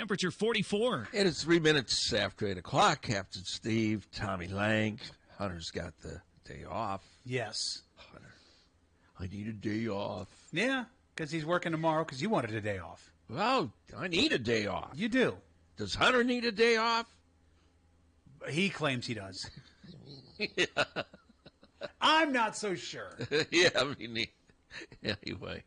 Temperature 44. It is 3 minutes after 8 o'clock. Captain Steve, Tommy Lang. Hunter's got the day off. Yes. Hunter, I need a day off. Yeah, because he's working tomorrow because you wanted a day off. Well, I need a day off. You do. Does Hunter need a day off? He claims he does. I'm not so sure. Yeah, I mean, anyway.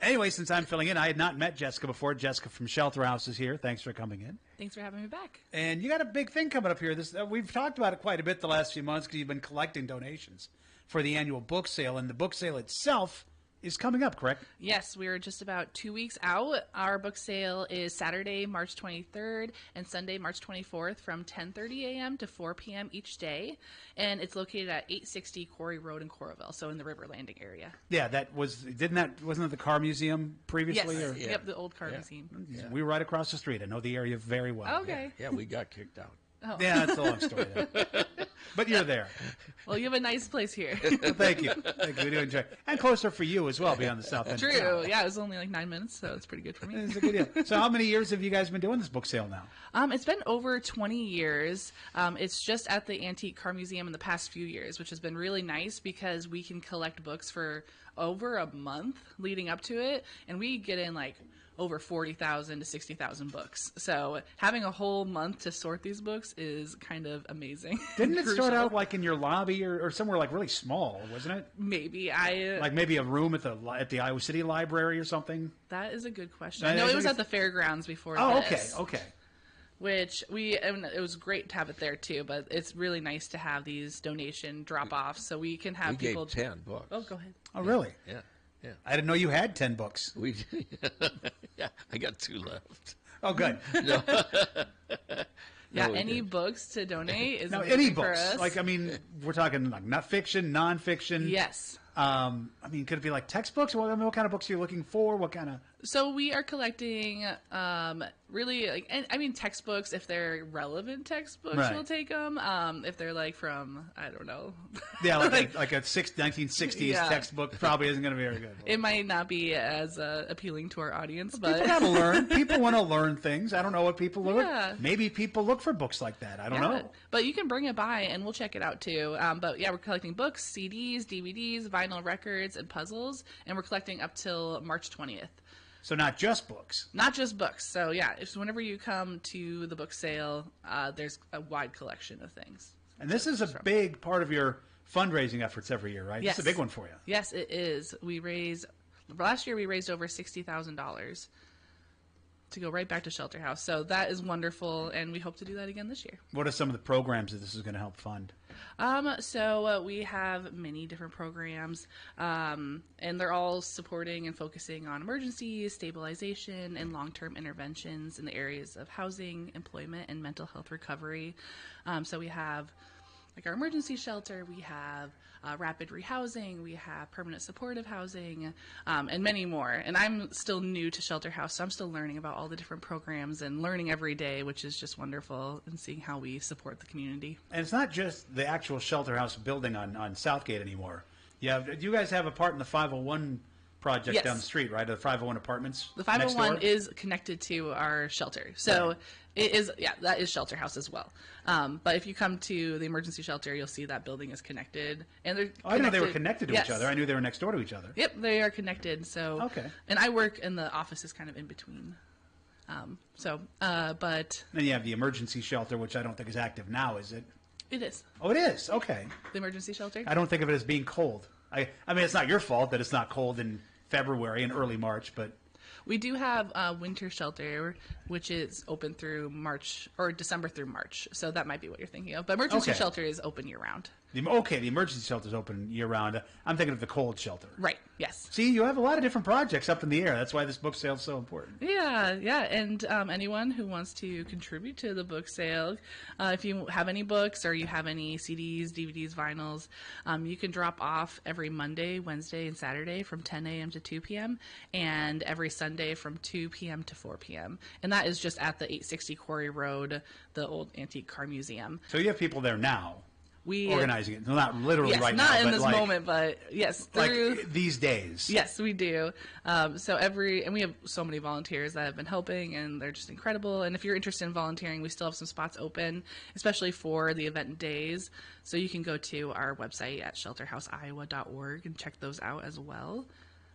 Anyway, since I'm filling in, I had not met Jessica before. Jessica from Shelter House is here. Thanks for coming in. Thanks for having me back. And you got a big thing coming up here. This we've talked about it quite a bit the last few months because you've been collecting donations for the annual book sale, and the book sale itself is coming up, correct? Yes, we're just about 2 weeks out. Our book sale is Saturday, March 23rd and Sunday, March 24th from 10:30 a.m. to 4 p.m. each day. And it's located at 860 Quarry Road in Coralville, so in the River Landing area. Yeah, wasn't it the car museum previously? Yes, Or? Yeah. yep, the old car museum. Yeah. We were right across the street. I know the area very well. Okay. Yeah, we got kicked out. Oh. Yeah, that's a long story. But you're there. Well, you have a nice place here. Thank you. Thank you. We do enjoy it. And closer for you as well, beyond the south end. True. Yeah, it was only like 9 minutes, so it's pretty good for me. It's a good deal. So how many years have you guys been doing this book sale now? It's been over 20 years. It's just at the Antique Car Museum in the past few years, which has been really nice because we can collect books for over a month leading up to it, and we get in like over 40,000 to 60,000 books. So having a whole month to sort these books is kind of amazing. Didn't it start out like in your lobby or somewhere like really small, wasn't it? Maybe Like maybe a room at the Iowa City Library or something? that is a good question. I know it was at the fairgrounds before this. Okay. Which it was great to have it there too, but it's really nice to have these donation drop-offs so we can have We people. gave 10 books. Oh, go ahead. Oh, really? Yeah. I didn't know you had 10 books. Yeah, I got 2 left. Oh, good. Yeah, No, we any didn't. books to donate is Now, amazing any for books? us. Like, I mean, we're talking like not fiction, nonfiction. Yes. I mean, could it be like textbooks? What kind of books are you looking for? What kind of? So we are collecting really, like, and, I mean, textbooks. If they're relevant textbooks, Right. we'll take them. If they're like from, I don't know. Yeah, like a 1960s Yeah. textbook probably isn't going to be very good. It might not be as appealing to our audience, but People got to learn. People want to learn things. I don't know what people look. Yeah. Maybe people look for books like that. I don't know. But you can bring it by and we'll check it out too. But yeah, we're collecting books, CDs, DVDs, vinyl records, and puzzles, and we're collecting up till March 20th. So not just books. Not just books. So yeah, if whenever you come to the book sale, there's a wide collection of things. And this is a big part of your fundraising efforts every year, right? Yes. It's a big one for you. Yes, it is. Last year we raised over $60,000 to go right back to Shelter House. So that is wonderful, and we hope to do that again this year. What are some of the programs that this is going to help fund? So we have many different programs, and they're all supporting and focusing on emergencies, stabilization, and long-term interventions in the areas of housing, employment, and mental health recovery. So we have like our emergency shelter, we have rapid rehousing, we have permanent supportive housing, and many more. And I'm still new to Shelter House, so I'm still learning about all the different programs and learning every day, which is just wonderful, and seeing how we support the community. And it's not just the actual Shelter House building on Southgate anymore. You guys have a part in the 501 project Yes. down the street, right? The 501 apartments. The next 501 door? is connected to our shelter. So Right. it is, that is Shelter House as well. But if you come to the emergency shelter, you'll see that building is connected. And they're Oh, I didn't know they were connected to Yes. each other. I knew they were next door to each other. Yep, they are connected. So Okay. And I work in the offices kind of in between. But Then you have the emergency shelter, which I don't think is active now, is it? it is Oh, it is. Okay. the emergency shelter. I don't think of it as being cold. I mean, it's not your fault that it's not cold in February and early March, but We do have a winter shelter, which is open through March or December through March. So that might be what you're thinking of. But emergency Okay. shelter is open year round. the emergency shelter is open year round. I'm thinking of the cold shelter. Right. Yes. See, you have a lot of different projects up in the air. That's why this book sale is so important. Yeah, and anyone who wants to contribute to the book sale, if you have any books or you have any CDs, DVDs, vinyls, you can drop off every Monday, Wednesday, and Saturday from 10 a.m. to 2 p.m. and every Sunday from 2 p.m. to 4 p.m. And that is just at the 860 Quarry Road, the old Antique Car Museum. So you have people there now. We organizing it. No, not literally yes, right not now, in but this like, moment, but yes, like through these days. yes, we do. And we have so many volunteers that have been helping, and they're just incredible. And if you're interested in volunteering, we still have some spots open, especially for the event days. So you can go to our website at shelterhouseiowa.org and check those out as well.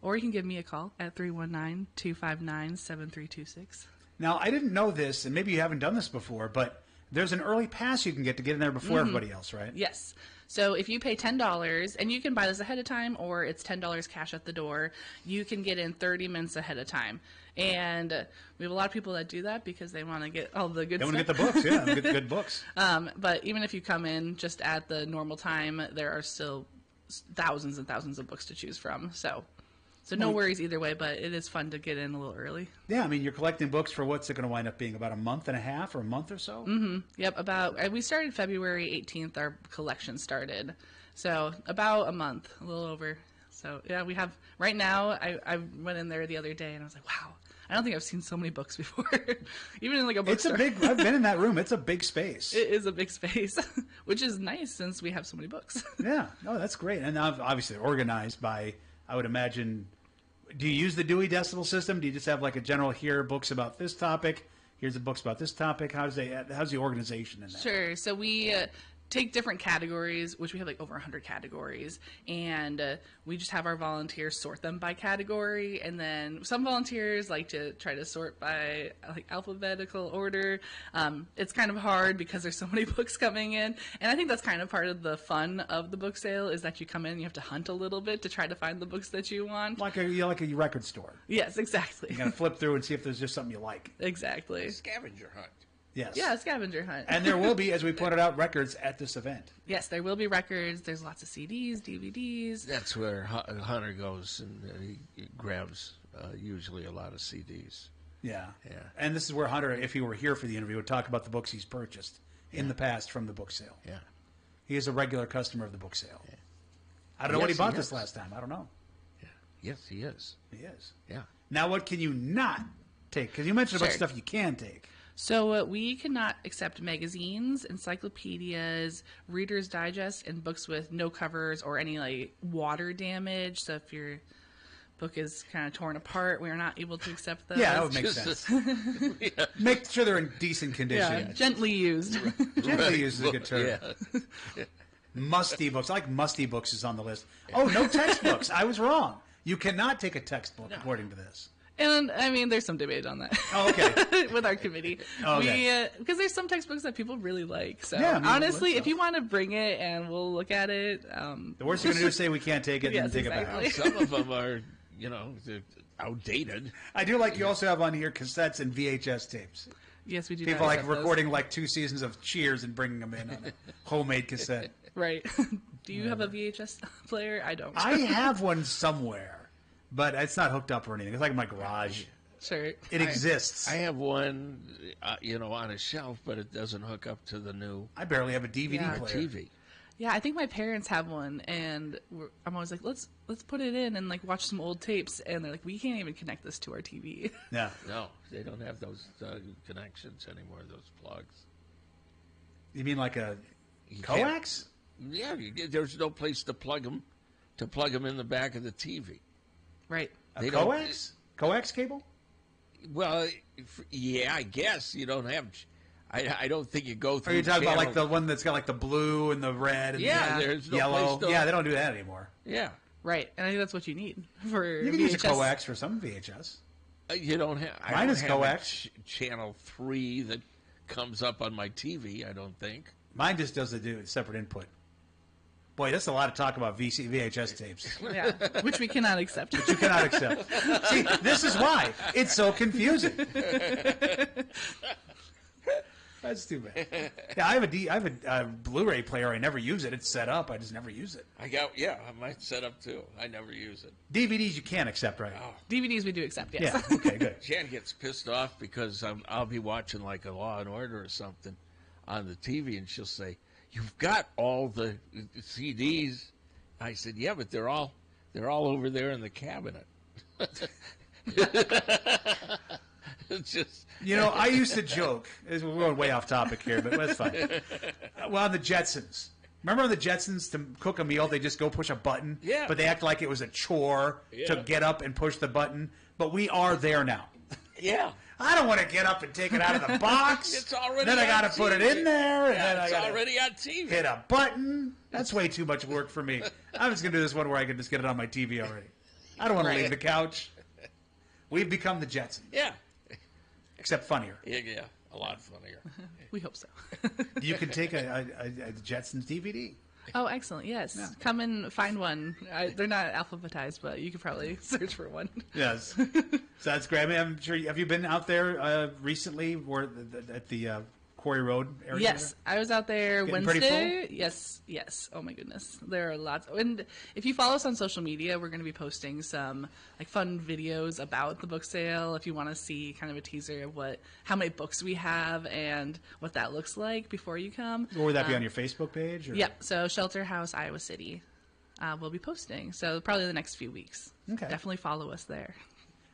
Or you can give me a call at 319-259-7326. Now, I didn't know this, and maybe you haven't done this before, but there's an early pass you can get in there before everybody else, right? Yes. So if you pay $10, and you can buy this ahead of time, or it's $10 cash at the door, you can get in 30 minutes ahead of time. And we have a lot of people that do that because they want to get all the good They stuff. want to get the books, yeah, get the good books. But even if you come in just at the normal time, there are still thousands and thousands of books to choose from. So no worries either way, but it is fun to get in a little early. Yeah, I mean, you're collecting books for what's it going to wind up being, about a month and a half or a month or so? Mm-hmm. Yep, we started February 18th, our collection started. So about a month, a little over. So yeah, we have, right now, I went in there the other day and I was like, wow, I don't think I've seen so many books before. Even in like a bookstore. I've been in that room. It's a big space. It is a big space, which is nice since we have so many books. Yeah, no, that's great. And obviously organized by, I would imagine, do you use the Dewey Decimal System? Do you just have like a general, here books about this topic, here's the books about this topic? How's the organization in that? Sure. So we take different categories, which we have like over 100 categories, and we just have our volunteers sort them by category. And then some volunteers like to try to sort by like alphabetical order. It's kind of hard because there's so many books coming in, and I think that's kind of part of the fun of the book sale is that you come in and you have to hunt a little bit to try to find the books that you want. Like a record store. Yes, exactly. You gotta flip through and see if there's just something you like. Exactly. Scavenger hunt. Yes. Yeah, scavenger hunt. And there will be, as we pointed out, records at this event. Yes, there will be records. There's lots of CDs, DVDs. That's where Hunter goes and he grabs usually a lot of CDs. Yeah. Yeah. And this is where Hunter, if he were here for the interview, would talk about the books he's purchased in the past from the book sale. Yeah. He is a regular customer of the book sale. Yeah. I don't know what he Yes, bought he this is. last time. I don't know. Yeah. Yes, he is. He is. Yeah. Now, what can you not take? Because you mentioned a bunch of Sure. stuff you can take. So we cannot accept magazines, encyclopedias, Reader's Digest, and books with no covers or any like water damage. So if your book is kind of torn apart, we are not able to accept those. Yeah, that would make sense. Make sure they're in decent condition. Yeah, gently used. Gently used is a good term. Yeah. Musty books. I like musty books is on the list. Oh, no textbooks. I was wrong. You cannot take a textbook according to this. And I mean, there's some debate on that. Oh, okay. With our committee. Okay. Because there's some textbooks that people really like. So Yeah, I mean, honestly, let's if you want to bring it and we'll look at it. The worst you're going to do is say we can't take it and Yes, take exactly. it back. Some of them are, they're outdated. I do like you also have on here cassettes and VHS tapes. Yes, we do. People not like accept those. recording like 2 seasons of Cheers and bringing them in on a homemade cassette. Right. Do you have a VHS player? I don't. I have one somewhere, but it's not hooked up or anything. It's like in my garage. Sure. It exists. I have one, on a shelf, but it doesn't hook up to the new I barely have a DVD Yeah. player. TV. Yeah, I think my parents have one, and I'm always like, let's put it in and like watch some old tapes, and they're like, we can't even connect this to our TV. Yeah. No, they don't have those connections anymore, those plugs. You mean like a You can't- coax? Yeah, there's no place to plug them in the back of the TV. Right. A They don't- coax? Coax cable? Well, yeah, I guess you don't have. I don't think you go through. Are you talking about like the channel- one that's got like the blue and the red and Yeah, the there's no yellow? place to- Yeah, they don't do that anymore. Yeah, Right. And I think that's what you need for You can use a VHS. coax for some VHS. you don't have. I Mine don't is have coax. channel 3 that comes up on my TV. I don't think. Mine just does the separate input. Boy, that's a lot of talk about VHS tapes. Yeah. Which we cannot accept. You cannot accept. See, this is why it's so confusing. That's too bad. Yeah, I have a Blu-ray player. I never use it. It's set up. I just never use it. I might set up too. I never use it. DVDs you can't accept, right? Oh. DVDs we do accept, yes. Yeah. Okay. Good. Jan gets pissed off because I'll be watching like a Law and Order or something on the TV, and she'll say, "You've got all the CDs." I said, "Yeah, but they're all over there in the cabinet." It's just I used to joke. We're going way off topic here, but that's fine. Well, on the Jetsons, Remember the Jetsons, to cook a meal, they just go push a button? Yeah. But they act like it was a chore to Yeah. get up and push the button. But we are there now. Yeah. I don't want to get up and take it out of the box. It's already Then I on got to put it TV. in there. And then Yeah, I it's got to already on TV. hit a button. That's way too much work for me. I'm just going to do this one where I can just get it on my TV already. I don't want to Right. leave the couch. We've become the Jetsons, Yeah. except funnier. Yeah. A lot funnier. We hope so. You can take a Jetsons DVD. Oh, excellent. Yes. Come and find one. They're not alphabetized, but you could probably search for one. Yes. So that's great. I mean, I'm sure. Have you been out there recently, at the Quarry Road area? Yes, I was out there Getting pretty Wednesday. Yes. Oh my goodness, there are lots. And if you follow us on social media, we're going to be posting some like fun videos about the book sale. If you want to see kind of a teaser of how many books we have and what that looks like before you come. Or would that be on your Facebook page? Or? Yep. So Shelter House, Iowa City, we'll be posting. So probably the next few weeks. Okay. Definitely follow us there.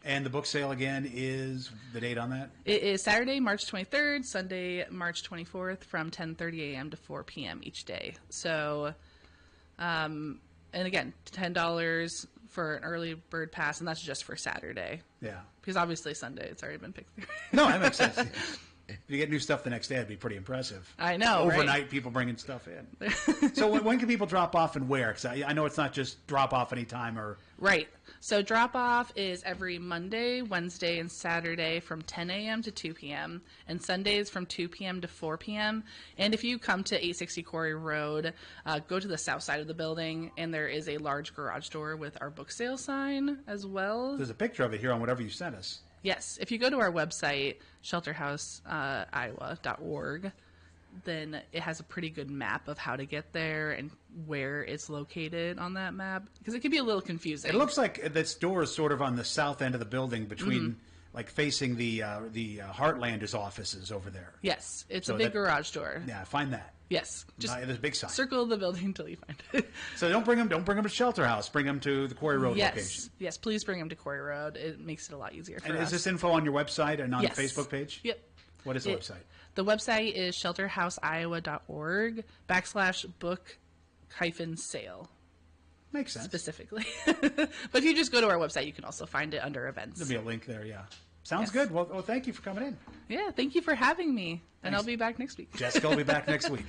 And the book sale again is the date on that? It is Saturday, March 23rd, Sunday, March 24th, from 10:30 a.m. to 4 p.m. each day. So, and again, $10 for an early bird pass, and that's just for Saturday. Yeah. Because obviously Sunday, it's already been picked through. No, that makes sense. If you get new stuff the next day, it'd be pretty impressive. I know, right? Overnight, people bringing stuff in. So when can people drop off and where? Because I know it's not just drop off anytime or... Right. So drop off is every Monday, Wednesday, and Saturday from 10 a.m. to 2 p.m. and Sundays from 2 p.m. to 4 p.m. And if you come to 860 Quarry Road, go to the south side of the building, and there is a large garage door with our book sale sign as well. There's a picture of it here on whatever you sent us. Yes. If you go to our website, shelterhouseiowa.org, then it has a pretty good map of how to get there and where it's located on that map, because it can be a little confusing. It looks like this door is sort of on the south end of the building between, like, facing the Heartlanders offices over there. Yes, it's So a big that- garage door. Yeah, find that. Yes, just There's a big sign. circle the building until you find it. So don't bring them to Shelter House. Bring them to the Quarry Road location. Yes, please bring them to Quarry Road. It makes it a lot easier for And us. is this info on your website and on Yes. the Facebook page? Yep. What is the website? The website is shelterhouseiowa.org/book-sale Makes sense. specifically. But if you just go to our website, you can also find it under events. There'll be a link there, yeah. Sounds Yes. good. Well, thank you for coming in. Yeah, thank you for having me. And Thanks. I'll be back next week. Jessica will be back next week.